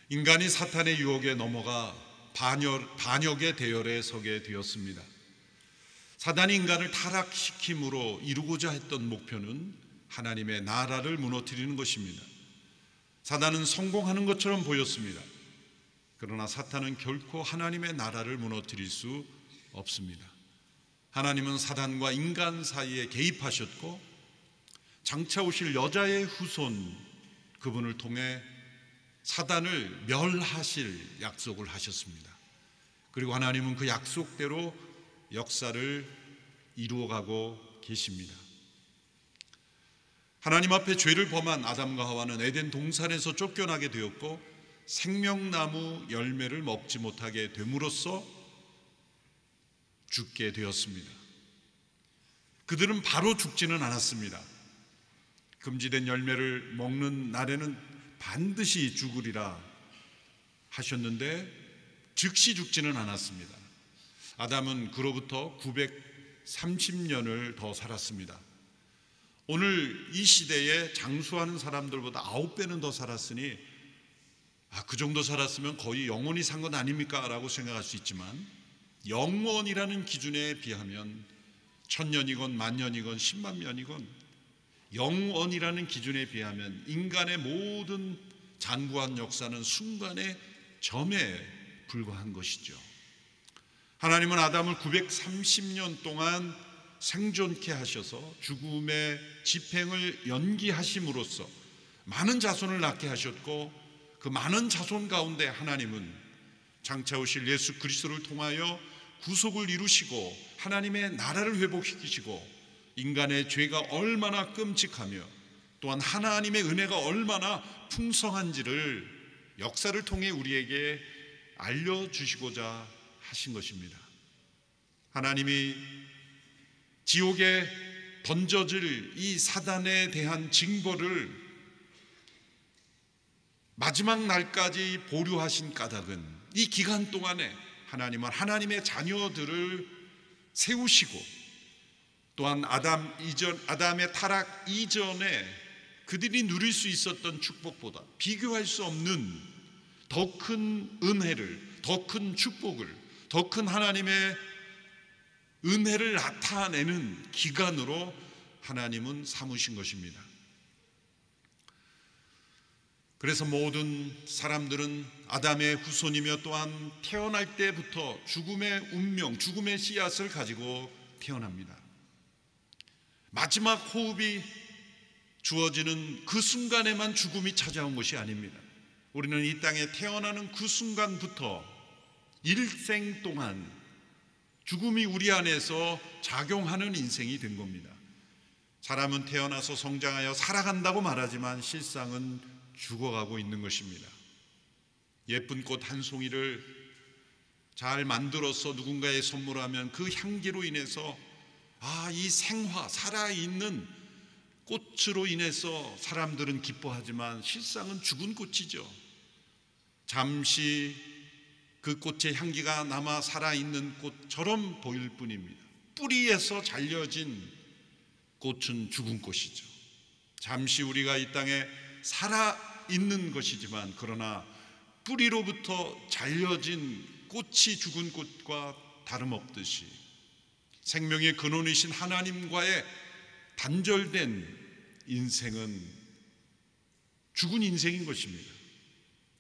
인간이 사탄의 유혹에 넘어가 반역의 대열에 서게 되었습니다. 사단이 인간을 타락시킴으로 이루고자 했던 목표는 하나님의 나라를 무너뜨리는 것입니다. 사단은 성공하는 것처럼 보였습니다. 그러나 사탄은 결코 하나님의 나라를 무너뜨릴 수 없습니다. 하나님은 사단과 인간 사이에 개입하셨고 장차 오실 여자의 후손 그분을 통해 사단을 멸하실 약속을 하셨습니다. 그리고 하나님은 그 약속대로 역사를 이루어가고 계십니다. 하나님 앞에 죄를 범한 아담과 하와는 에덴 동산에서 쫓겨나게 되었고 생명나무 열매를 먹지 못하게 됨으로써 죽게 되었습니다. 그들은 바로 죽지는 않았습니다. 금지된 열매를 먹는 날에는 반드시 죽으리라 하셨는데 즉시 죽지는 않았습니다. 아담은 그로부터 930년을 더 살았습니다. 오늘 이 시대에 장수하는 사람들보다 9배는 더 살았으니 그 정도 살았으면 거의 영원히 산 것 아닙니까? 라고 생각할 수 있지만 영원이라는 기준에 비하면 1000년이건 만년이건 10만 년이건 영원이라는 기준에 비하면 인간의 모든 장구한 역사는 순간의 점에 불과한 것이죠. 하나님은 아담을 930년 동안 생존케 하셔서 죽음의 집행을 연기하심으로써 많은 자손을 낳게 하셨고 그 많은 자손 가운데 하나님은 장차 오실 예수 그리스도를 통하여 구속을 이루시고 하나님의 나라를 회복시키시고 인간의 죄가 얼마나 끔찍하며 또한 하나님의 은혜가 얼마나 풍성한지를 역사를 통해 우리에게 알려주시고자 하신 것입니다. 하나님이 지옥에 던져질 이 사단에 대한 징벌을 마지막 날까지 보류하신 까닭은 이 기간 동안에 하나님은 하나님의 자녀들을 세우시고 또한 아담의 타락 이전에 그들이 누릴 수 있었던 축복보다 비교할 수 없는 더 큰 은혜를, 더 큰 축복을, 더 큰 하나님의 은혜를 나타내는 기간으로 하나님은 삼으신 것입니다. 그래서 모든 사람들은 아담의 후손이며 또한 태어날 때부터 죽음의 운명, 죽음의 씨앗을 가지고 태어납니다. 마지막 호흡이 주어지는 그 순간에만 죽음이 찾아온 것이 아닙니다. 우리는 이 땅에 태어나는 그 순간부터 일생 동안 죽음이 우리 안에서 작용하는 인생이 된 겁니다. 사람은 태어나서 성장하여 살아간다고 말하지만 실상은 죽어가고 있는 것입니다. 예쁜 꽃 한 송이를 잘 만들어서 누군가에 선물하면 그 향기로 인해서 이 생화, 살아있는 꽃으로 인해서 사람들은 기뻐하지만 실상은 죽은 꽃이죠. 잠시 그 꽃의 향기가 남아 살아있는 꽃처럼 보일 뿐입니다. 뿌리에서 잘려진 꽃은 죽은 꽃이죠. 잠시 우리가 이 땅에 살아있는 것이지만 그러나 뿌리로부터 잘려진 꽃이 죽은 꽃과 다름없듯이 생명의 근원이신 하나님과의 단절된 인생은 죽은 인생인 것입니다.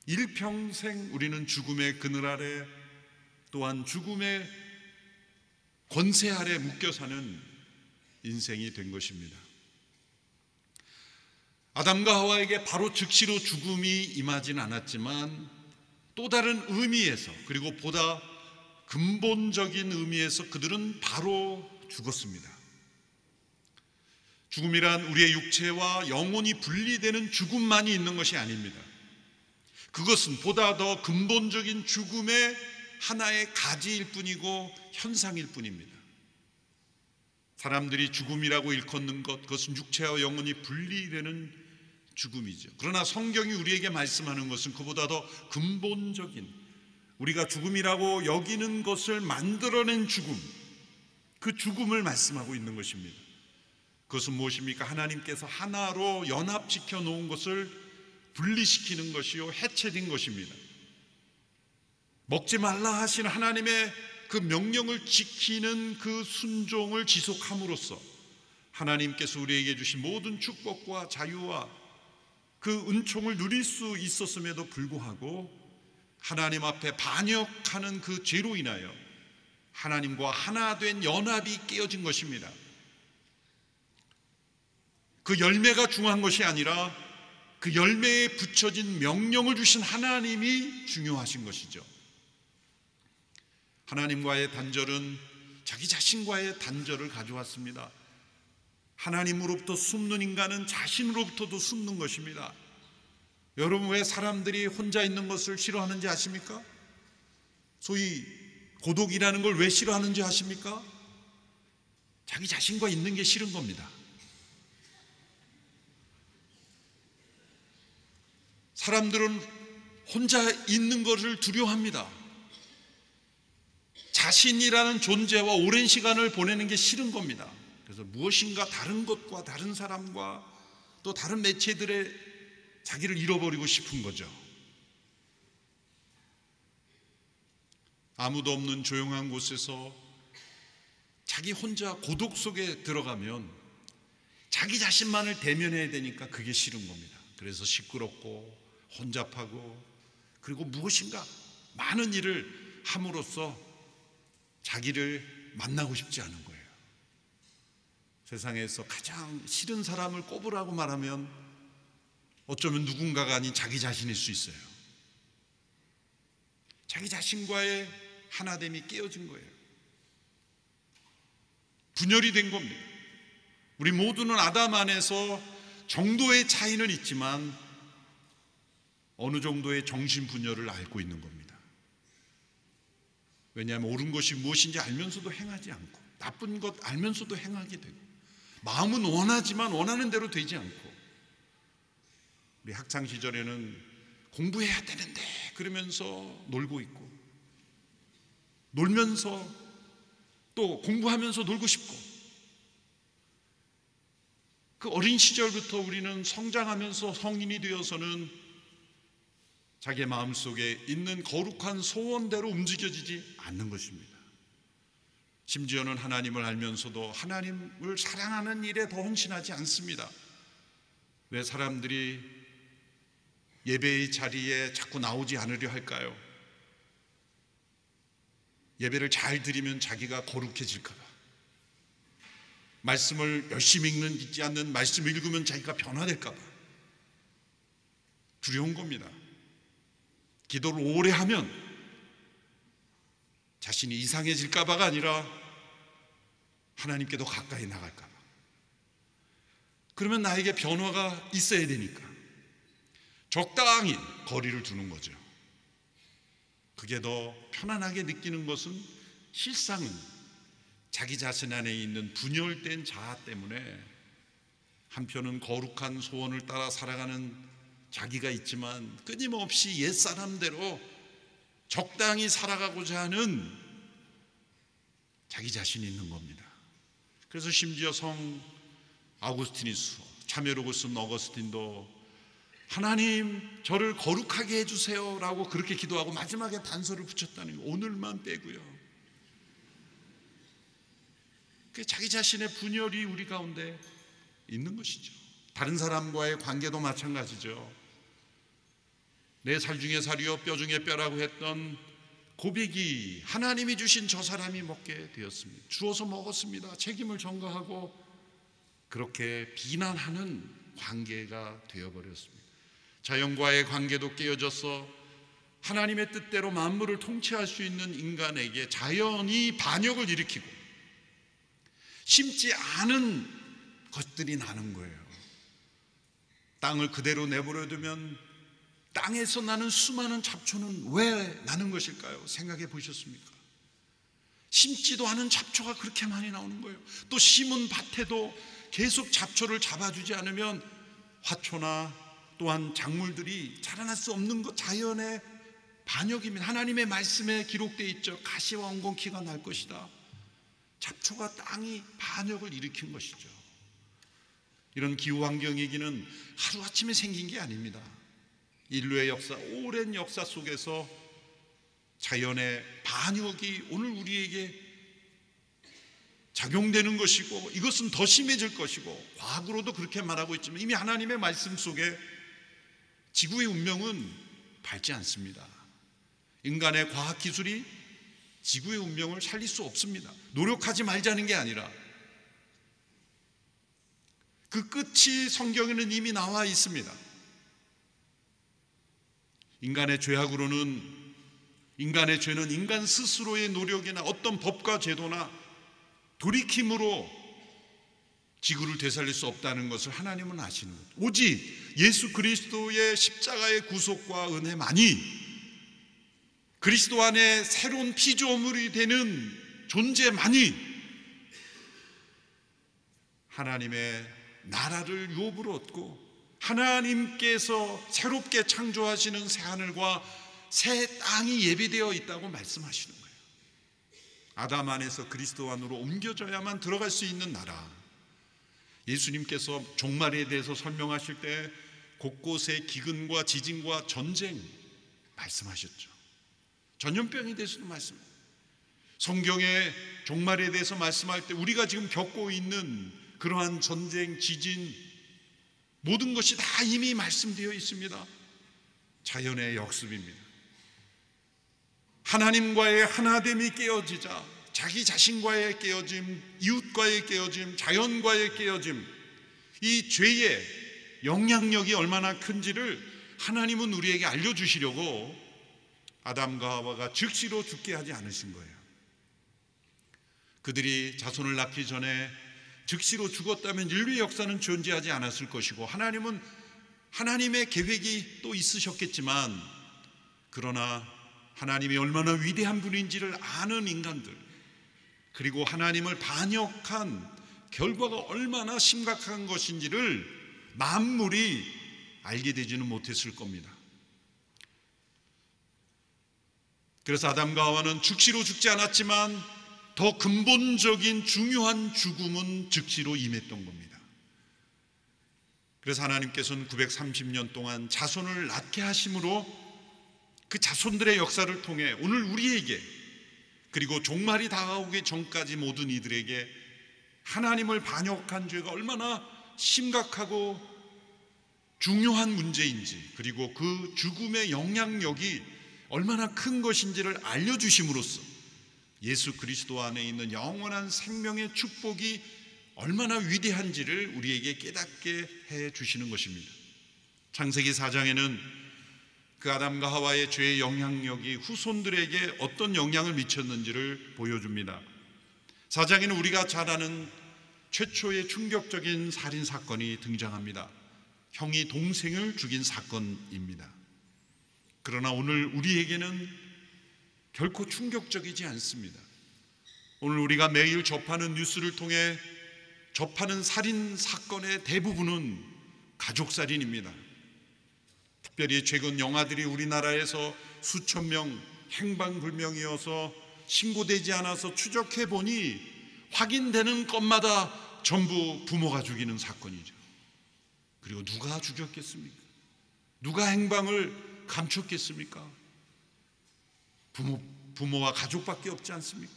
일평생 우리는 죽음의 그늘 아래 또한 죽음의 권세 아래 묶여 사는 인생이 된 것입니다. 아담과 하와에게 바로 즉시로 죽음이 임하진 않았지만 또 다른 의미에서 그리고 보다 근본적인 의미에서 그들은 바로 죽었습니다. 죽음이란 우리의 육체와 영혼이 분리되는 죽음만이 있는 것이 아닙니다. 그것은 보다 더 근본적인 죽음의 하나의 가지일 뿐이고 현상일 뿐입니다. 사람들이 죽음이라고 일컫는 것, 그것은 육체와 영혼이 분리되는 죽음이죠. 그러나 성경이 우리에게 말씀하는 것은 그보다 더 근본적인 우리가 죽음이라고 여기는 것을 만들어낸 죽음, 그 죽음을 말씀하고 있는 것입니다. 그것은 무엇입니까? 하나님께서 하나로 연합시켜 놓은 것을 분리시키는 것이요 해체된 것입니다. 먹지 말라 하신 하나님의 그 명령을 지키는 그 순종을 지속함으로써 하나님께서 우리에게 주신 모든 축복과 자유와 그 은총을 누릴 수 있었음에도 불구하고 하나님 앞에 반역하는 그 죄로 인하여 하나님과 하나 된 연합이 깨어진 것입니다. 그 열매가 중요한 것이 아니라 그 열매에 붙여진 명령을 주신 하나님이 중요하신 것이죠. 하나님과의 단절은 자기 자신과의 단절을 가져왔습니다. 하나님으로부터 숨는 인간은 자신으로부터도 숨는 것입니다. 여러분, 왜 사람들이 혼자 있는 것을 싫어하는지 아십니까? 소위 고독이라는 걸 왜 싫어하는지 아십니까? 자기 자신과 있는 게 싫은 겁니다. 사람들은 혼자 있는 것을 두려워합니다. 자신이라는 존재와 오랜 시간을 보내는 게 싫은 겁니다. 그래서 무엇인가 다른 것과 다른 사람과 또 다른 매체들에 자기를 잃어버리고 싶은 거죠. 아무도 없는 조용한 곳에서 자기 혼자 고독 속에 들어가면 자기 자신만을 대면해야 되니까 그게 싫은 겁니다. 그래서 시끄럽고 혼잡하고 그리고 무엇인가 많은 일을 함으로써 자기를 만나고 싶지 않은 거예요. 세상에서 가장 싫은 사람을 꼽으라고 말하면 어쩌면 누군가가 아닌 자기 자신일 수 있어요. 자기 자신과의 하나됨이 깨어진 거예요. 분열이 된 겁니다. 우리 모두는 아담 안에서 정도의 차이는 있지만 어느 정도의 정신분열을 앓고 있는 겁니다. 왜냐하면 옳은 것이 무엇인지 알면서도 행하지 않고 나쁜 것 알면서도 행하게 되고 마음은 원하지만 원하는 대로 되지 않고 우리 학창시절에는 공부해야 되는데 그러면서 놀고 있고 놀면서 또 공부하면서 놀고 싶고 그 어린 시절부터 우리는 성장하면서 성인이 되어서는 자기의 마음속에 있는 거룩한 소원대로 움직여지지 않는 것입니다. 심지어는 하나님을 알면서도 하나님을 사랑하는 일에 더 헌신하지 않습니다. 왜 사람들이 예배의 자리에 자꾸 나오지 않으려 할까요? 예배를 잘 드리면 자기가 거룩해질까 봐. 말씀을 열심히 읽지 않는 말씀을 읽으면 자기가 변화될까 봐. 두려운 겁니다. 기도를 오래 하면 자신이 이상해질까 봐가 아니라 하나님께 더 가까이 나갈까 봐. 그러면 나에게 변화가 있어야 되니까 적당히 거리를 두는 거죠. 그게 더 편안하게 느끼는 것은 실상은 자기 자신 안에 있는 분열된 자아 때문에 한편은 거룩한 소원을 따라 살아가는 자기가 있지만 끊임없이 옛사람대로 적당히 살아가고자 하는 자기 자신이 있는 겁니다. 그래서 심지어 성 아우구스티누스, 참여록을 쓴 어거스틴도 하나님 저를 거룩하게 해주세요 라고 그렇게 기도하고 마지막에 단서를 붙였다는 거, 오늘만 빼고요. 자기 자신의 분열이 우리 가운데 있는 것이죠. 다른 사람과의 관계도 마찬가지죠. 내 살 중에 살이요 뼈 중에 뼈라고 했던 고백이 하나님이 주신 저 사람이 먹게 되었습니다. 주어서 먹었습니다. 책임을 전가하고 그렇게 비난하는 관계가 되어버렸습니다. 자연과의 관계도 깨어져서 하나님의 뜻대로 만물을 통치할 수 있는 인간에게 자연이 반역을 일으키고 심지 않은 것들이 나는 거예요. 땅을 그대로 내버려두면 땅에서 나는 수많은 잡초는 왜 나는 것일까요? 생각해 보셨습니까? 심지도 않은 잡초가 그렇게 많이 나오는 거예요. 또 심은 밭에도 계속 잡초를 잡아주지 않으면 화초나 또한 작물들이 자라날 수 없는 것, 자연의 반역입니다. 하나님의 말씀에 기록되어 있죠. 가시와 엉겅퀴가 날 것이다. 잡초가 땅이 반역을 일으킨 것이죠. 이런 기후환경 얘기는 하루아침에 생긴 게 아닙니다. 인류의 역사, 오랜 역사 속에서 자연의 반역이 오늘 우리에게 작용되는 것이고, 이것은 더 심해질 것이고, 과학으로도 그렇게 말하고 있지만 이미 하나님의 말씀 속에 지구의 운명은 밝지 않습니다. 인간의 과학기술이 지구의 운명을 살릴 수 없습니다. 노력하지 말자는 게 아니라 그 끝이 성경에는 이미 나와 있습니다. 인간의 죄는 인간 스스로의 노력이나 어떤 법과 제도나 돌이킴으로 지구를 되살릴 수 없다는 것을 하나님은 아시는 거예요. 오직 예수 그리스도의 십자가의 구속과 은혜만이 그리스도 안에 새로운 피조물이 되는 존재만이 하나님의 나라를 유업으로 얻고 하나님께서 새롭게 창조하시는 새하늘과 새 땅이 예비되어 있다고 말씀하시는 거예요. 아담 안에서 그리스도 안으로 옮겨져야만 들어갈 수 있는 나라. 예수님께서 종말에 대해서 설명하실 때 곳곳에 기근과 지진과 전쟁 말씀하셨죠. 전염병에 대해서도 말씀해요. 성경의 종말에 대해서 말씀할 때 우리가 지금 겪고 있는 그러한 전쟁, 지진, 모든 것이 다 이미 말씀되어 있습니다. 자연의 역습입니다. 하나님과의 하나됨이 깨어지자 자기 자신과의 깨어짐, 이웃과의 깨어짐, 자연과의 깨어짐, 이 죄의 영향력이 얼마나 큰지를 하나님은 우리에게 알려주시려고 아담과 하와가 즉시로 죽게 하지 않으신 거예요. 그들이 자손을 낳기 전에 즉시로 죽었다면 인류의 역사는 존재하지 않았을 것이고, 하나님은 하나님의 계획이 또 있으셨겠지만, 그러나 하나님이 얼마나 위대한 분인지를 아는 인간들, 그리고 하나님을 반역한 결과가 얼마나 심각한 것인지를 만물이 알게 되지는 못했을 겁니다. 그래서 아담과 하와는 즉시로 죽지 않았지만 더 근본적인 중요한 죽음은 즉시로 임했던 겁니다. 그래서 하나님께서는 930년 동안 자손을 낳게 하심으로 그 자손들의 역사를 통해 오늘 우리에게, 그리고 종말이 다가오기 전까지 모든 이들에게 하나님을 반역한 죄가 얼마나 심각하고 중요한 문제인지, 그리고 그 죽음의 영향력이 얼마나 큰 것인지를 알려주심으로써 예수 그리스도 안에 있는 영원한 생명의 축복이 얼마나 위대한지를 우리에게 깨닫게 해 주시는 것입니다. 창세기 4장에는 그 아담과 하와의 죄의 영향력이 후손들에게 어떤 영향을 미쳤는지를 보여줍니다. 4장에는 우리가 잘 아는 최초의 충격적인 살인 사건이 등장합니다. 형이 동생을 죽인 사건입니다. 그러나 오늘 우리에게는 결코 충격적이지 않습니다. 오늘 우리가 매일 접하는 뉴스를 통해 접하는 살인 사건의 대부분은 가족살인입니다. 특별히 최근 영아들이 우리나라에서 수천 명 행방불명이어서 신고되지 않아서 추적해 보니 확인되는 것마다 전부 부모가 죽이는 사건이죠. 그리고 누가 죽였겠습니까? 누가 행방을 감췄겠습니까? 부모와 가족밖에 없지 않습니까?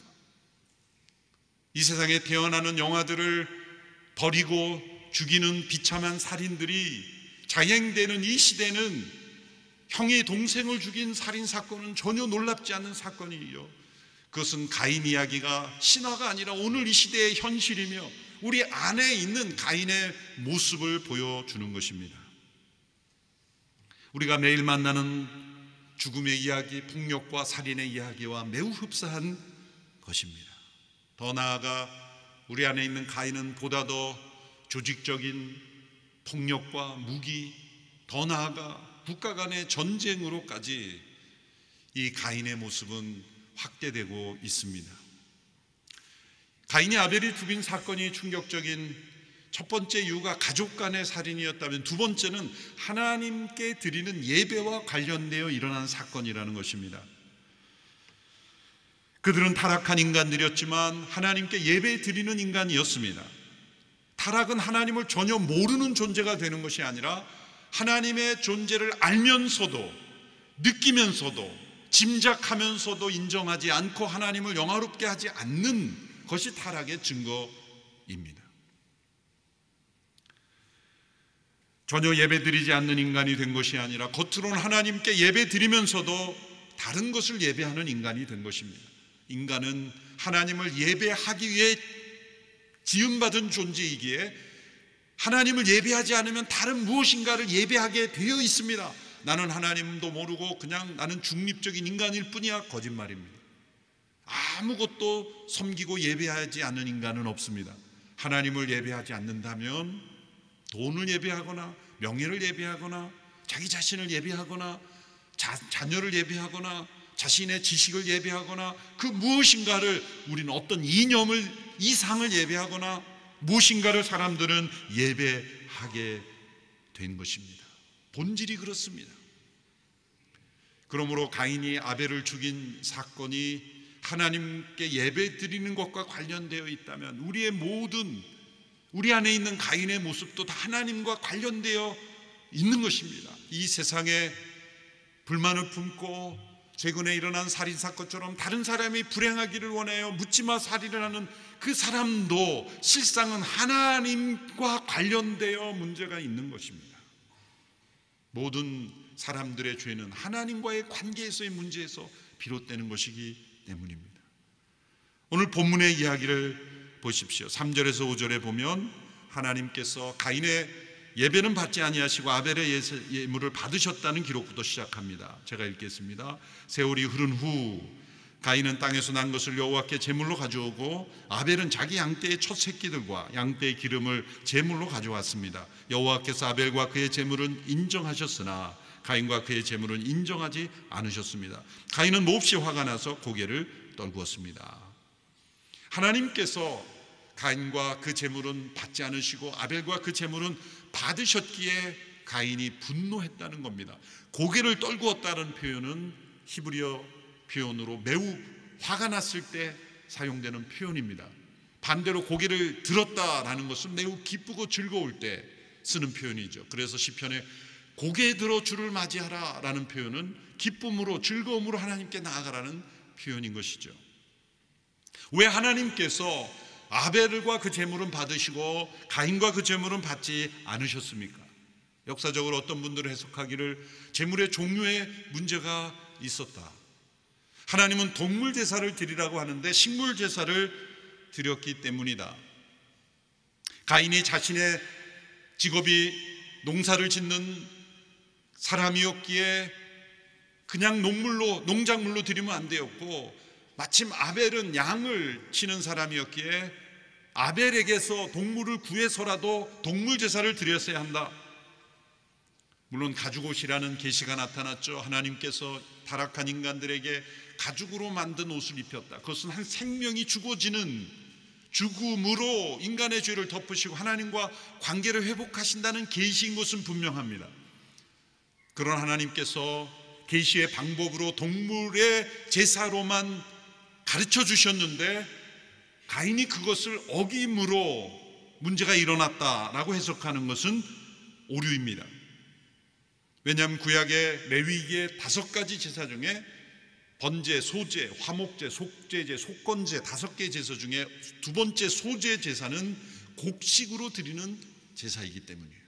이 세상에 태어나는 영아들을 버리고 죽이는 비참한 살인들이 자행되는 이 시대는 형이 동생을 죽인 살인 사건은 전혀 놀랍지 않은 사건이에요. 그것은 가인 이야기가 신화가 아니라 오늘 이 시대의 현실이며 우리 안에 있는 가인의 모습을 보여주는 것입니다. 우리가 매일 만나는 죽음의 이야기, 폭력과 살인의 이야기와 매우 흡사한 것입니다. 더 나아가 우리 안에 있는 가인은 보다 더 조직적인 폭력과 무기, 더 나아가 국가 간의 전쟁으로까지 이 가인의 모습은 확대되고 있습니다. 가인이 아벨을 죽인 사건이 충격적인 첫 번째 이유가 가족 간의 살인이었다면, 두 번째는 하나님께 드리는 예배와 관련되어 일어난 사건이라는 것입니다. 그들은 타락한 인간들이었지만 하나님께 예배 드리는 인간이었습니다. 타락은 하나님을 전혀 모르는 존재가 되는 것이 아니라 하나님의 존재를 알면서도, 느끼면서도, 짐작하면서도 인정하지 않고 하나님을 영화롭게 하지 않는 것이 타락의 증거입니다. 전혀 예배드리지 않는 인간이 된 것이 아니라 겉으로는 하나님께 예배드리면서도 다른 것을 예배하는 인간이 된 것입니다. 인간은 하나님을 예배하기 위해 지음받은 존재이기에 하나님을 예배하지 않으면 다른 무엇인가를 예배하게 되어 있습니다. 나는 하나님도 모르고 그냥 나는 중립적인 인간일 뿐이야. 거짓말입니다. 아무것도 섬기고 예배하지 않는 인간은 없습니다. 하나님을 예배하지 않는다면 돈을 예배하거나 명예를 예배하거나 자기 자신을 예배하거나 자녀를 예배하거나 자신의 지식을 예배하거나 그 무엇인가를, 우리는 어떤 이념을, 이상을 예배하거나 무엇인가를 사람들은 예배하게 된 것입니다. 본질이 그렇습니다. 그러므로 가인이 아벨을 죽인 사건이 하나님께 예배드리는 것과 관련되어 있다면 우리 안에 있는 가인의 모습도 다 하나님과 관련되어 있는 것입니다. 이 세상에 불만을 품고 최근에 일어난 살인사건처럼 다른 사람이 불행하기를 원하여 묻지마 살인을 하는 그 사람도 실상은 하나님과 관련되어 문제가 있는 것입니다. 모든 사람들의 죄는 하나님과의 관계에서의 문제에서 비롯되는 것이기 때문입니다. 오늘 본문의 이야기를 보십시오. 3절에서 5절에 보면 하나님께서 가인의 예배는 받지 아니하시고 아벨의 예물을 받으셨다는 기록부터 시작합니다. 제가 읽겠습니다. 세월이 흐른 후 가인은 땅에서 난 것을 여호와께 제물로 가져오고 아벨은 자기 양떼의 첫 새끼들과 양떼의 기름을 제물로 가져왔습니다. 여호와께서 아벨과 그의 제물은 인정하셨으나 가인과 그의 제물은 인정하지 않으셨습니다. 가인은 몹시 화가 나서 고개를 떨구었습니다. 하나님께서 가인과 그 제물은 받지 않으시고 아벨과 그 제물은 받으셨기에 가인이 분노했다는 겁니다. 고개를 떨구었다는 표현은 히브리어 표현으로 매우 화가 났을 때 사용되는 표현입니다. 반대로 고개를 들었다라는 것은 매우 기쁘고 즐거울 때 쓰는 표현이죠. 그래서 시편에 고개 들어 주를 맞이하라 라는 표현은 기쁨으로, 즐거움으로 하나님께 나아가라는 표현인 것이죠. 왜 하나님께서 아벨과 그 제물은 받으시고 가인과 그 제물은 받지 않으셨습니까? 역사적으로 어떤 분들은 해석하기를 제물의 종류에 문제가 있었다. 하나님은 동물 제사를 드리라고 하는데 식물 제사를 드렸기 때문이다. 가인이 자신의 직업이 농사를 짓는 사람이었기에 그냥 농작물로 드리면 안 되었고, 마침 아벨은 양을 치는 사람이었기에 아벨에게서 동물을 구해서라도 동물 제사를 드렸어야 한다. 물론 가죽옷이라는 계시가 나타났죠. 하나님께서 타락한 인간들에게 가죽으로 만든 옷을 입혔다. 그것은 한 생명이 죽어지는 죽음으로 인간의 죄를 덮으시고 하나님과 관계를 회복하신다는 계시인 것은 분명합니다. 그러나 하나님께서 계시의 방법으로 동물의 제사로만 가르쳐 주셨는데 가인이 그것을 어김으로 문제가 일어났다라고 해석하는 것은 오류입니다. 왜냐하면 구약의 레위기의 5가지 제사 중에 번제, 소제, 화목제, 속죄제, 속건제 5개의 제사 중에 두 번째 소제 제사는 곡식으로 드리는 제사이기 때문이에요.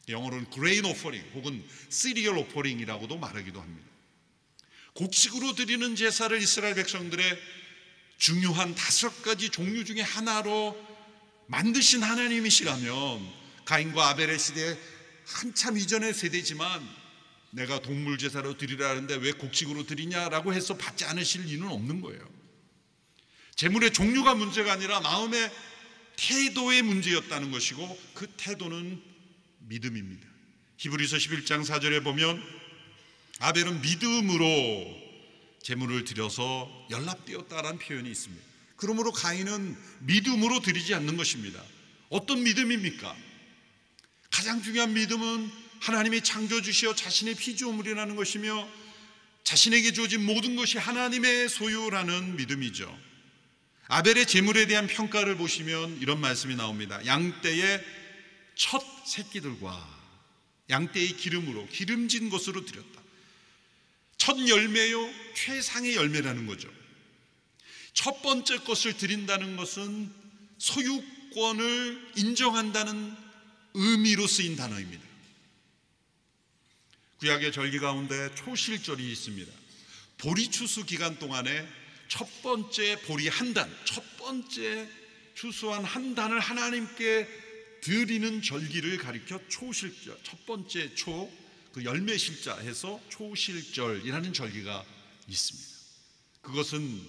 영어로는 grain offering 혹은 cereal offering이라고도 말하기도 합니다. 곡식으로 드리는 제사를 이스라엘 백성들의 중요한 5가지 종류 중에 하나로 만드신 하나님이시라면 가인과 아벨의 시대에 한참 이전의 세대지만 내가 동물 제사로 드리라는데 왜 곡식으로 드리냐라고 해서 받지 않으실 이유는 없는 거예요. 제물의 종류가 문제가 아니라 마음의 태도의 문제였다는 것이고, 그 태도는 믿음입니다. 히브리서 11장 4절에 보면 아벨은 믿음으로 제물을 드려서 연락되었다라는 표현이 있습니다. 그러므로 가인은 믿음으로 드리지 않는 것입니다. 어떤 믿음입니까? 가장 중요한 믿음은 하나님이 창조주시어 자신의 피조물이라는 것이며 자신에게 주어진 모든 것이 하나님의 소유라는 믿음이죠. 아벨의 제물에 대한 평가를 보시면 이런 말씀이 나옵니다. 양떼의 첫 새끼들과 양떼의 기름으로 기름진 것으로 드렸다. 첫 열매요, 최상의 열매라는 거죠. 첫 번째 것을 드린다는 것은 소유권을 인정한다는 의미로 쓰인 단어입니다. 구약의 절기 가운데 초실절이 있습니다. 보리 추수 기간 동안에 첫 번째 보리 한 단, 첫 번째 추수한 한 단을 하나님께 드리는 절기를 가리켜 초실절, 첫 번째 초, 그 열매 실자 해서 초실절이라는 절기가 있습니다. 그것은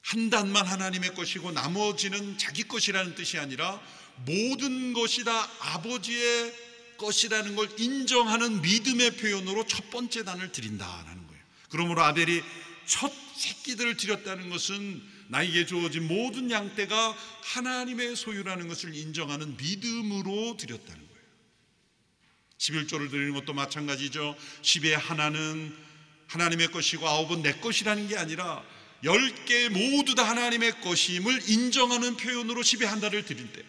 한 단만 하나님의 것이고 나머지는 자기 것이라는 뜻이 아니라 모든 것이 다 아버지의 것이라는 걸 인정하는 믿음의 표현으로 첫 번째 단을 드린다라는 거예요. 그러므로 아벨이 첫 새끼들을 드렸다는 것은 나에게 주어진 모든 양떼가 하나님의 소유라는 것을 인정하는 믿음으로 드렸다는 거예요. 11조를 드리는 것도 마찬가지죠. 10의 하나는 하나님의 것이고 9은 내 것이라는 게 아니라 10개 모두 다 하나님의 것임을 인정하는 표현으로 10의 한 달을 드릴 때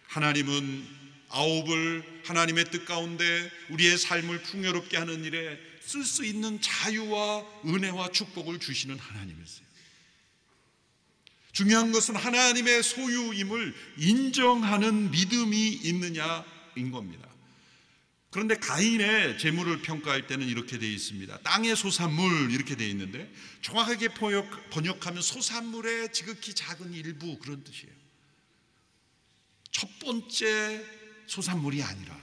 하나님은 9을 하나님의 뜻 가운데 우리의 삶을 풍요롭게 하는 일에 쓸 수 있는 자유와 은혜와 축복을 주시는 하나님이세요. 중요한 것은 하나님의 소유임을 인정하는 믿음이 있느냐인 겁니다. 그런데 가인의 재물을 평가할 때는 이렇게 되어 있습니다. 땅의 소산물 이렇게 되어 있는데 정확하게 번역하면 소산물의 지극히 작은 일부 그런 뜻이에요. 첫 번째 소산물이 아니라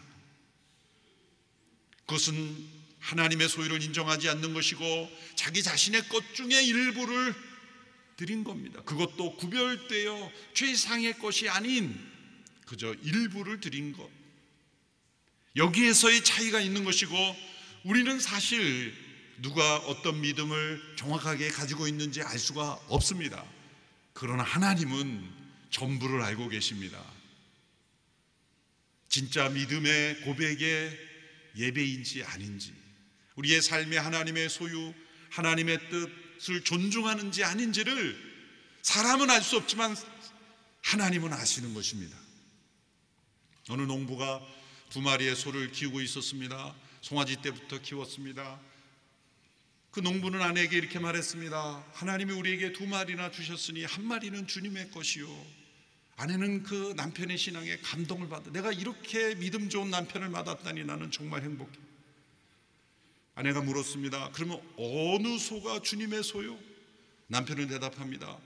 그것은 하나님의 소유를 인정하지 않는 것이고 자기 자신의 것 중에 일부를 드린 겁니다. 그것도 구별되어 최상의 것이 아닌 그저 일부를 드린 것. 여기에서의 차이가 있는 것이고 우리는 사실 누가 어떤 믿음을 정확하게 가지고 있는지 알 수가 없습니다. 그러나 하나님은 전부를 알고 계십니다. 진짜 믿음의 고백의 예배인지 아닌지, 우리의 삶에 하나님의 소유, 하나님의 뜻을 존중하는지 아닌지를 사람은 알 수 없지만 하나님은 아시는 것입니다. 어느 농부가 2마리의 소를 키우고 있었습니다. 송아지 때부터 키웠습니다. 그 농부는 아내에게 이렇게 말했습니다. 하나님이 우리에게 2마리나 주셨으니 1마리는 주님의 것이요. 아내는 그 남편의 신앙에 감동을 받아 내가 이렇게 믿음 좋은 남편을 받았다니 나는 정말 행복해. 아내가 물었습니다. 그러면 어느 소가 주님의 소요? 남편은 대답합니다.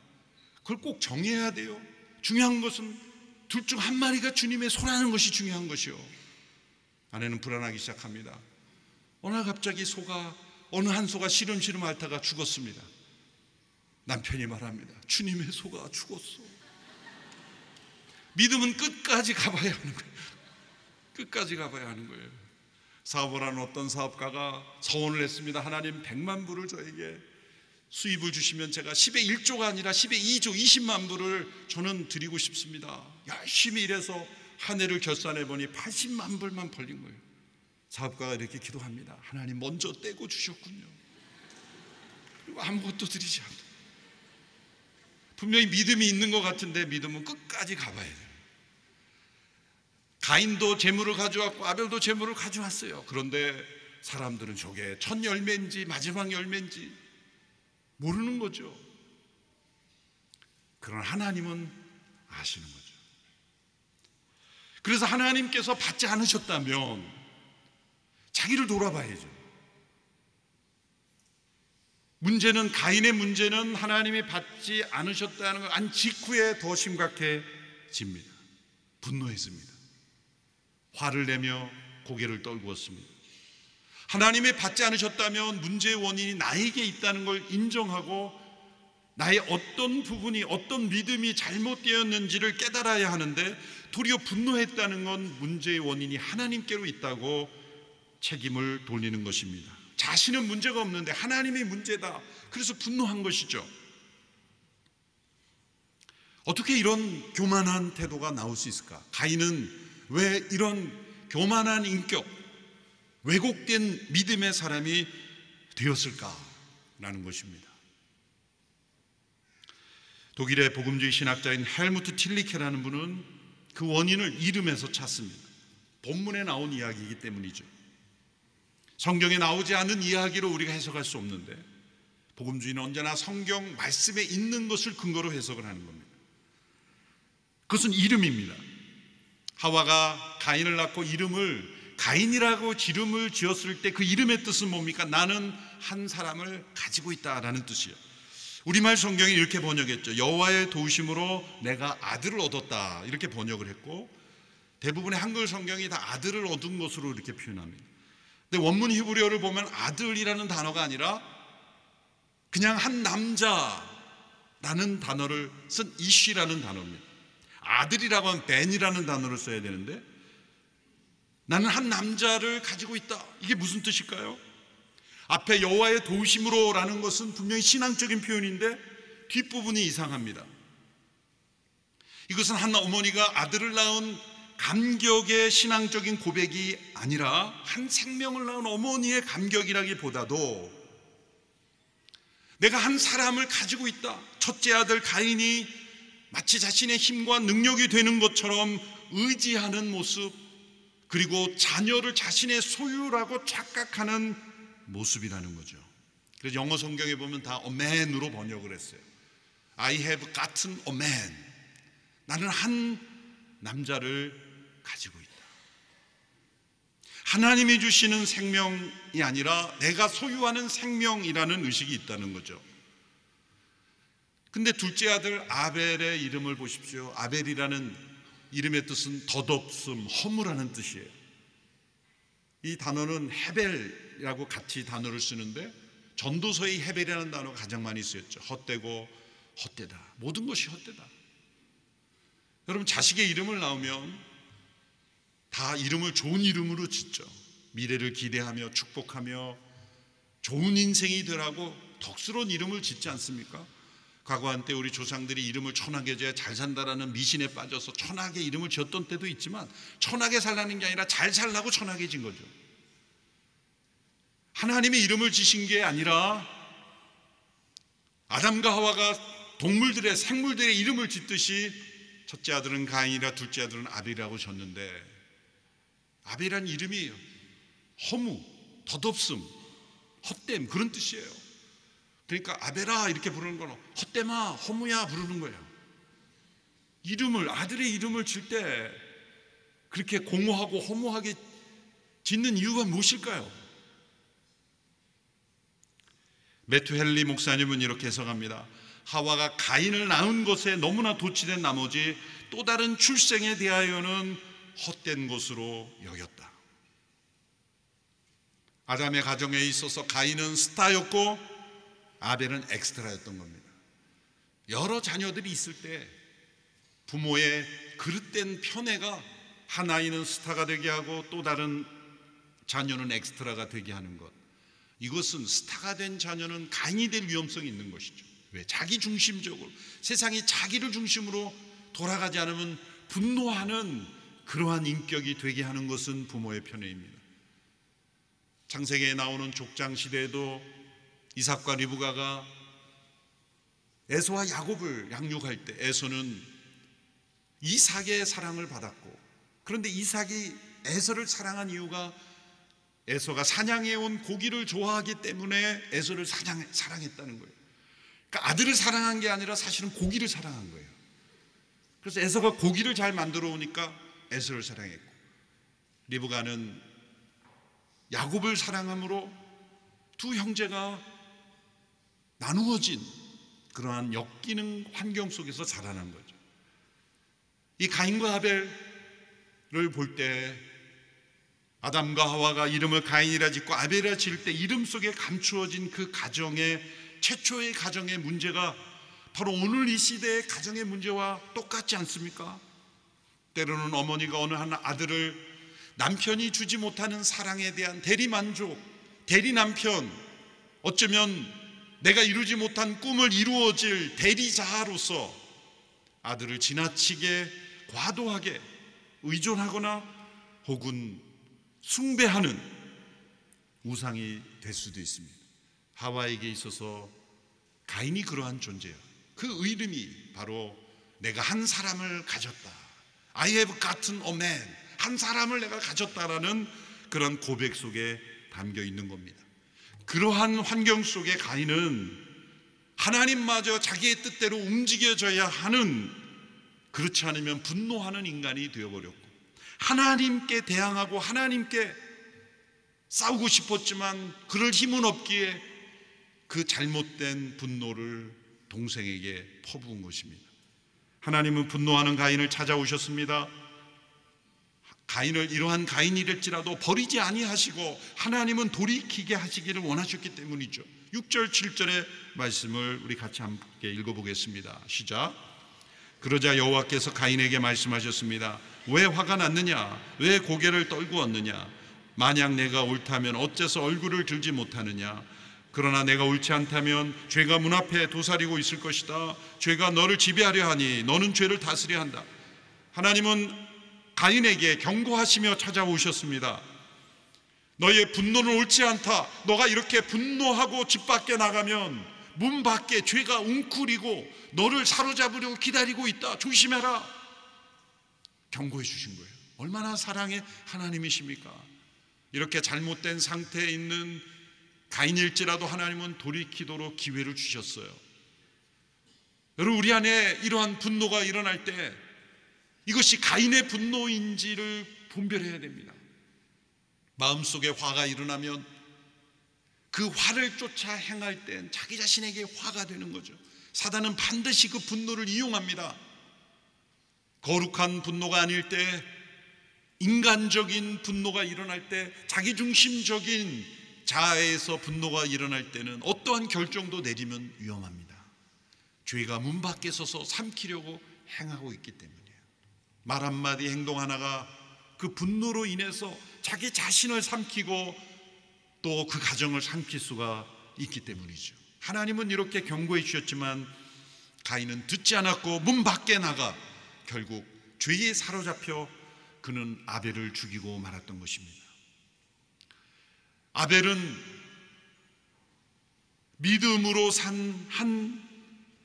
그걸 꼭 정해야 돼요. 중요한 것은 둘 중 1마리가 주님의 소라는 것이 중요한 것이요. 아내는 불안하기 시작합니다. 어느 날 갑자기 어느 한 소가 시름시름 앓다가 죽었습니다. 남편이 말합니다. 주님의 소가 죽었어. 믿음은 끝까지 가봐야 하는 거예요. 끝까지 가봐야 하는 거예요. 사업을 하는 어떤 사업가가 서원을 했습니다. 하나님 100만 불을 저에게 수입을 주시면 제가 10의 1조가 아니라 10의 2조 20만 불을 저는 드리고 싶습니다. 열심히 일해서 한 해를 결산해 보니 80만 불만 벌린 거예요. 사업가가 이렇게 기도합니다. 하나님 먼저 떼고 주셨군요. 그리고 아무것도 드리지 않고 분명히 믿음이 있는 것 같은데 믿음은 끝까지 가봐야 돼요. 가인도 재물을 가져왔고 아벨도 재물을 가져왔어요. 그런데 사람들은 저게 첫 열매인지 마지막 열매인지 모르는 거죠. 그러나 하나님은 아시는 거죠. 그래서 하나님께서 받지 않으셨다면 자기를 돌아봐야죠. 문제는 가인의 문제는 하나님이 받지 않으셨다는 걸 안 직후에 더 심각해집니다. 분노했습니다. 화를 내며 고개를 떨구었습니다. 하나님이 받지 않으셨다면 문제의 원인이 나에게 있다는 걸 인정하고 나의 어떤 부분이 어떤 믿음이 잘못되었는지를 깨달아야 하는데 도리어 분노했다는 건 문제의 원인이 하나님께로 있다고 책임을 돌리는 것입니다. 자신은 문제가 없는데 하나님이 문제다. 그래서 분노한 것이죠. 어떻게 이런 교만한 태도가 나올 수 있을까? 가인은 왜 이런 교만한 인격, 왜곡된 믿음의 사람이 되었을까라는 것입니다. 독일의 복음주의 신학자인 헬무트 틸리케라는 분은 그 원인을 이름에서 찾습니다. 본문에 나온 이야기이기 때문이죠. 성경에 나오지 않은 이야기로 우리가 해석할 수 없는데 복음주의는 언제나 성경 말씀에 있는 것을 근거로 해석을 하는 겁니다. 그것은 이름입니다. 하와가 가인을 낳고 이름을 가인이라고 이름을 지었을 때 그 이름의 뜻은 뭡니까? 나는 한 사람을 가지고 있다라는 뜻이에요. 우리말 성경이 이렇게 번역했죠. 여호와의 도우심으로 내가 아들을 얻었다, 이렇게 번역을 했고, 대부분의 한글 성경이 다 아들을 얻은 것으로 이렇게 표현합니다. 근데 원문 히브리어를 보면 아들이라는 단어가 아니라 그냥 한 남자라는 단어를 쓴 이쉬라는 단어입니다. 아들이라고 하면 벤이라는 단어를 써야 되는데 나는 한 남자를 가지고 있다, 이게 무슨 뜻일까요? 앞에 여호와의 도우심으로 라는 것은 분명히 신앙적인 표현인데 뒷부분이 이상합니다. 이것은 한 어머니가 아들을 낳은 감격의 신앙적인 고백이 아니라 한 생명을 낳은 어머니의 감격이라기보다도 내가 한 사람을 가지고 있다, 첫째 아들 가인이 마치 자신의 힘과 능력이 되는 것처럼 의지하는 모습, 그리고 자녀를 자신의 소유라고 착각하는 모습이라는 거죠. 그래서 영어 성경에 보면 다 a man으로 번역을 했어요. I have gotten a man. 나는 한 남자를 가지고 있다. 하나님이 주시는 생명이 아니라 내가 소유하는 생명이라는 의식이 있다는 거죠. 근데 둘째 아들 아벨의 이름을 보십시오. 아벨이라는 이름의 뜻은 덧없음, 허무라는 뜻이에요. 이 단어는 헤벨이라고 같이 단어를 쓰는데 전도서의 헤벨이라는 단어가 가장 많이 쓰였죠. 헛되고 헛되다, 모든 것이 헛되다. 여러분, 자식의 이름을 낳으면 다 이름을 좋은 이름으로 짓죠. 미래를 기대하며 축복하며 좋은 인생이 되라고 덕스러운 이름을 짓지 않습니까? 과거 한때 우리 조상들이 이름을 천하게 지어야 잘 산다라는 미신에 빠져서 천하게 이름을 지었던 때도 있지만 천하게 살라는 게 아니라 잘 살라고 천하게 진 거죠. 하나님의 이름을 지신 게 아니라 아담과 하와가 동물들의, 생물들의 이름을 짓듯이 첫째 아들은 가인이라 둘째 아들은 아벨이라고 졌는데, 아벨이라는 이름이 허무, 덧없음, 헛됨, 그런 뜻이에요. 그러니까 아벨아 이렇게 부르는 건 헛됨아, 허무야 부르는 거예요. 이름을, 아들의 이름을 질 때 그렇게 공허하고 허무하게 짓는 이유가 무엇일까요? 매튜 헨리 목사님은 이렇게 해석합니다. 하와가 가인을 낳은 것에 너무나 도취된 나머지 또 다른 출생에 대하여는 헛된 것으로 여겼다. 아담의 가정에 있어서 가인은 스타였고 아벨은 엑스트라였던 겁니다. 여러 자녀들이 있을 때 부모의 그릇된 편애가 한 아이는 스타가 되게 하고 또 다른 자녀는 엑스트라가 되게 하는 것, 이것은 스타가 된 자녀는 가인이 될 위험성이 있는 것이죠. 왜? 자기 중심적으로, 세상이 자기를 중심으로 돌아가지 않으면 분노하는 그러한 인격이 되게 하는 것은 부모의 편애입니다. 창세기에 나오는 족장 시대에도 이삭과 리브가가 에서와 야곱을 양육할 때 에서는 이삭의 사랑을 받았고, 그런데 이삭이 에서를 사랑한 이유가 에서가 사냥해온 고기를 좋아하기 때문에 에서를 사랑했다는 거예요. 그러니까 아들을 사랑한 게 아니라 사실은 고기를 사랑한 거예요. 그래서 에서가 고기를 잘 만들어 오니까 에서를 사랑했고, 리브가는 야곱을 사랑함으로 두 형제가 나누어진 그러한 엮이는 환경 속에서 자라난 거죠. 이 가인과 아벨을 볼 때 아담과 하와가 이름을 가인이라 짓고 아벨이라 지을 때 이름 속에 감추어진 그 가정의, 최초의 가정의 문제가 바로 오늘 이 시대의 가정의 문제와 똑같지 않습니까? 때로는 어머니가 어느 한 아들을 남편이 주지 못하는 사랑에 대한 대리만족, 대리남편, 어쩌면 내가 이루지 못한 꿈을 이루어질 대리자로서 아들을 지나치게 과도하게 의존하거나 혹은 숭배하는 우상이 될 수도 있습니다. 하와에게 있어서 가인이 그러한 존재예요. 그 이름이 바로 내가 한 사람을 가졌다, I have gotten a man, 한 사람을 내가 가졌다라는 그런 고백 속에 담겨 있는 겁니다. 그러한 환경 속에 가인은 하나님마저 자기의 뜻대로 움직여져야 하는, 그렇지 않으면 분노하는 인간이 되어버렸고, 하나님께 대항하고 하나님께 싸우고 싶었지만 그럴 힘은 없기에 그 잘못된 분노를 동생에게 퍼부은 것입니다. 하나님은 분노하는 가인을 찾아오셨습니다. 가인을 이러한 가인이랄지라도 버리지 아니하시고 하나님은 돌이키게 하시기를 원하셨기 때문이죠. 6절 7절의 말씀을 우리 같이 함께 읽어보겠습니다. 시작. 그러자 여호와께서 가인에게 말씀하셨습니다. 왜 화가 났느냐? 왜 고개를 떨구었느냐? 만약 내가 옳다면 어째서 얼굴을 들지 못하느냐? 그러나 내가 옳지 않다면 죄가 문 앞에 도사리고 있을 것이다. 죄가 너를 지배하려 하니 너는 죄를 다스려야 한다. 하나님은 가인에게 경고하시며 찾아오셨습니다. 너의 분노는 옳지 않다. 너가 이렇게 분노하고 집 밖에 나가면 문 밖에 죄가 웅크리고 너를 사로잡으려고 기다리고 있다. 조심해라. 경고해 주신 거예요. 얼마나 사랑의 하나님이십니까? 이렇게 잘못된 상태에 있는 가인일지라도 하나님은 돌이키도록 기회를 주셨어요. 여러분, 우리 안에 이러한 분노가 일어날 때 이것이 가인의 분노인지를 분별해야 됩니다. 마음속에 화가 일어나면 그 화를 쫓아 행할 땐 자기 자신에게 화가 되는 거죠. 사단은 반드시 그 분노를 이용합니다. 거룩한 분노가 아닐 때, 인간적인 분노가 일어날 때, 자기중심적인 자아에서 분노가 일어날 때는 어떠한 결정도 내리면 위험합니다. 죄가 문 밖에 서서 삼키려고 행하고 있기 때문이에요. 말 한마디 행동 하나가 그 분노로 인해서 자기 자신을 삼키고 또 그 가정을 삼킬 수가 있기 때문이죠. 하나님은 이렇게 경고해 주셨지만 가인은 듣지 않았고 문 밖에 나가 결국 죄에 사로잡혀 그는 아벨을 죽이고 말았던 것입니다. 아벨은 믿음으로 산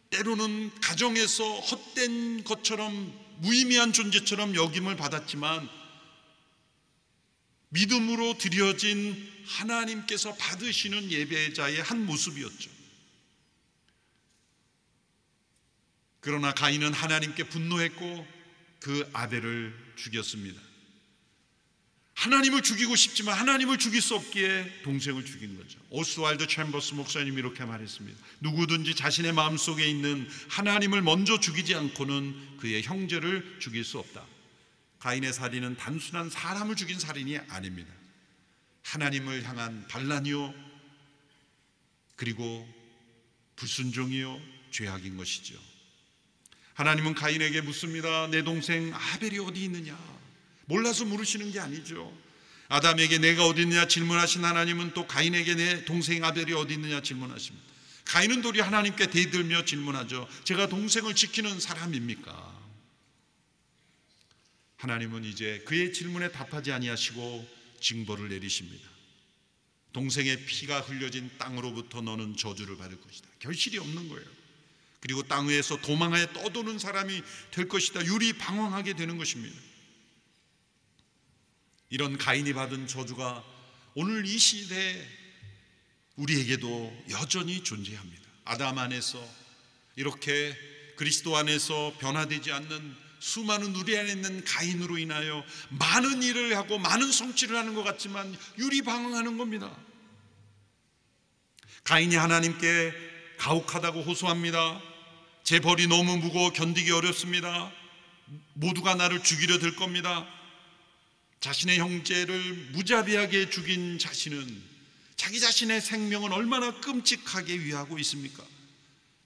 때로는 가정에서 헛된 것처럼 무의미한 존재처럼 여김을 받았지만 믿음으로 드려진 하나님께서 받으시는 예배자의 한 모습이었죠. 그러나 가인은 하나님께 분노했고 그 아벨을 죽였습니다. 하나님을 죽이고 싶지만 하나님을 죽일 수 없기에 동생을 죽인 거죠. 오스왈드 챔버스 목사님이 이렇게 말했습니다. 누구든지 자신의 마음속에 있는 하나님을 먼저 죽이지 않고는 그의 형제를 죽일 수 없다. 가인의 살인은 단순한 사람을 죽인 살인이 아닙니다. 하나님을 향한 반란이요, 그리고 불순종이요, 죄악인 것이죠. 하나님은 가인에게 묻습니다. 내 동생 아벨이 어디 있느냐? 몰라서 물으시는 게 아니죠. 아담에게 내가 어디 있느냐 질문하신 하나님은 또 가인에게 내 동생 아벨이 어디 있느냐 질문하십니다. 가인은 도리어 하나님께 대들며 질문하죠. 제가 동생을 지키는 사람입니까? 하나님은 이제 그의 질문에 답하지 아니하시고 징벌을 내리십니다. 동생의 피가 흘려진 땅으로부터 너는 저주를 받을 것이다. 결실이 없는 거예요. 그리고 땅 위에서 도망하여 떠도는 사람이 될 것이다. 유리방황하게 되는 것입니다. 이런 가인이 받은 저주가 오늘 이 시대에 우리에게도 여전히 존재합니다. 아담 안에서 이렇게 그리스도 안에서 변화되지 않는 수많은 우리 안에 있는 가인으로 인하여 많은 일을 하고 많은 성취를 하는 것 같지만 유리방황하는 겁니다. 가인이 하나님께 가혹하다고 호소합니다. 제 벌이 너무 무거워 견디기 어렵습니다. 모두가 나를 죽이려 들 겁니다. 자신의 형제를 무자비하게 죽인 자신은 자기 자신의 생명은 얼마나 끔찍하게 위하고 있습니까?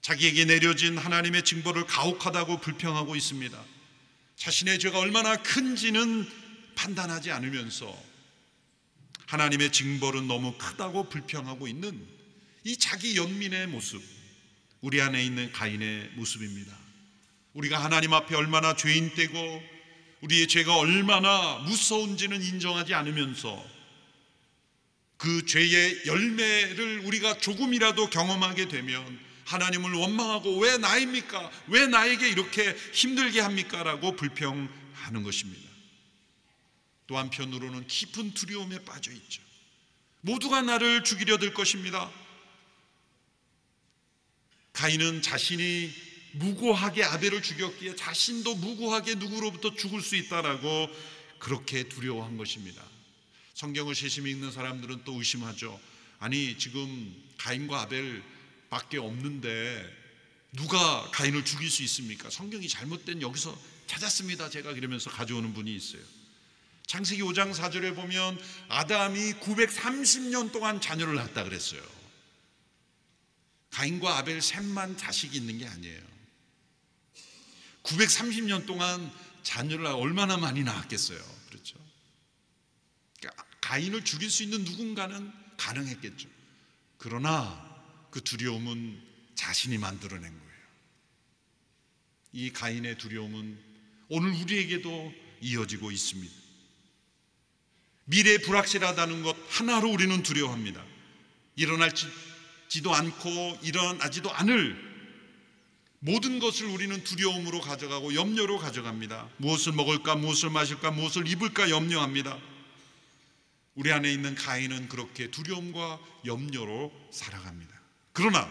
자기에게 내려진 하나님의 징벌을 가혹하다고 불평하고 있습니다. 자신의 죄가 얼마나 큰지는 판단하지 않으면서 하나님의 징벌은 너무 크다고 불평하고 있는 이 자기 연민의 모습, 우리 안에 있는 가인의 모습입니다. 우리가 하나님 앞에 얼마나 죄인되고 우리의 죄가 얼마나 무서운지는 인정하지 않으면서 그 죄의 열매를 우리가 조금이라도 경험하게 되면 하나님을 원망하고 왜 나입니까? 왜 나에게 이렇게 힘들게 합니까? 라고 불평하는 것입니다. 또 한편으로는 깊은 두려움에 빠져 있죠. 모두가 나를 죽이려 들 것입니다. 가인은 자신이 무고하게 아벨을 죽였기에 자신도 무고하게 누구로부터 죽을 수 있다라고 그렇게 두려워한 것입니다. 성경을 세심히 읽는 사람들은 또 의심하죠. 아니, 지금 가인과 아벨밖에 없는데 누가 가인을 죽일 수 있습니까? 성경이 잘못된 여기서 찾았습니다, 제가. 그러면서 가져오는 분이 있어요. 창세기 5장 4절에 보면 아담이 930년 동안 자녀를 낳았다 그랬어요. 가인과 아벨 셋만 자식이 있는 게 아니에요. 930년 동안 자녀를 얼마나 많이 낳았겠어요. 그렇죠? 그러니까 가인을 죽일 수 있는 누군가는 가능했겠죠. 그러나 그 두려움은 자신이 만들어낸 거예요. 이 가인의 두려움은 오늘 우리에게도 이어지고 있습니다. 미래 불확실하다는 것 하나로 우리는 두려워합니다. 일어날지도 않고 일어나지도 않을 모든 것을 우리는 두려움으로 가져가고 염려로 가져갑니다. 무엇을 먹을까, 무엇을 마실까, 무엇을 입을까 염려합니다. 우리 안에 있는 가인은 그렇게 두려움과 염려로 살아갑니다. 그러나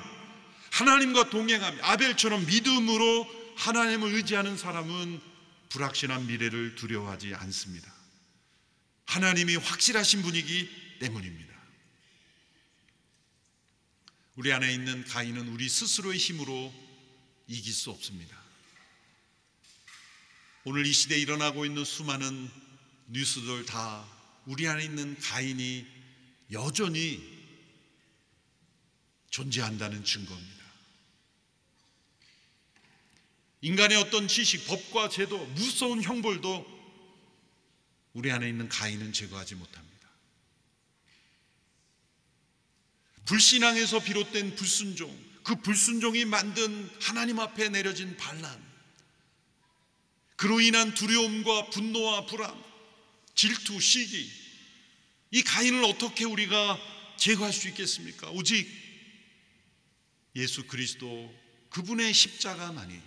하나님과 동행하며 아벨처럼 믿음으로 하나님을 의지하는 사람은 불확실한 미래를 두려워하지 않습니다. 하나님이 확실하신 분이기 때문입니다. 우리 안에 있는 가인은 우리 스스로의 힘으로 이길 수 없습니다. 오늘 이 시대에 일어나고 있는 수많은 뉴스들 다 우리 안에 있는 가인이 여전히 존재한다는 증거입니다. 인간의 어떤 지식, 법과 제도, 무서운 형벌도 우리 안에 있는 가인은 제거하지 못합니다. 불신앙에서 비롯된 불순종, 그 불순종이 만든 하나님 앞에 내려진 반란, 그로 인한 두려움과 분노와 불안, 질투, 시기, 이 가인을 어떻게 우리가 제거할 수 있겠습니까? 오직 예수 그리스도 그분의 십자가만이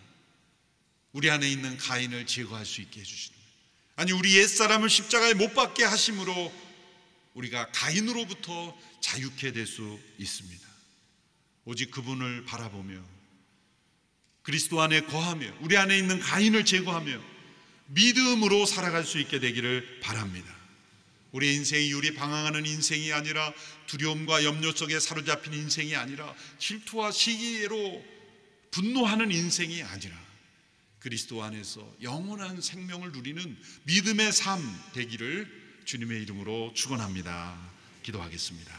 우리 안에 있는 가인을 제거할 수 있게 해주시는 거예요. 아니, 우리 옛사람을 십자가에 못 박게 하심으로 우리가 가인으로부터 자유케 될 수 있습니다. 오직 그분을 바라보며 그리스도 안에 거하며 우리 안에 있는 가인을 제거하며 믿음으로 살아갈 수 있게 되기를 바랍니다. 우리 인생이 유리 방황하는 인생이 아니라 두려움과 염려 속에 사로잡힌 인생이 아니라 질투와 시기로 분노하는 인생이 아니라 그리스도 안에서 영원한 생명을 누리는 믿음의 삶 되기를 주님의 이름으로 축원합니다. 기도하겠습니다.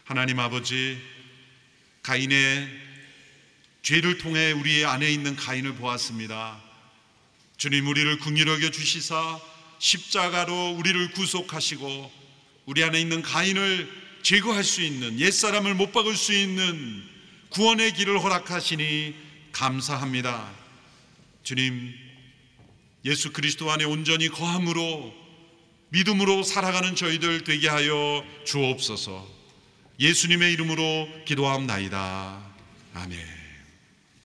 하나님 아버지, 가인의 죄를 통해 우리 안에 있는 가인을 보았습니다. 주님, 우리를 긍휼히 여겨 주시사 십자가로 우리를 구속하시고 우리 안에 있는 가인을 제거할 수 있는, 옛사람을 못 박을 수 있는 구원의 길을 허락하시니 감사합니다. 주님, 예수 그리스도 안에 온전히 거함으로 믿음으로 살아가는 저희들 되게 하여 주옵소서. 예수님의 이름으로 기도하옵나이다. 아멘.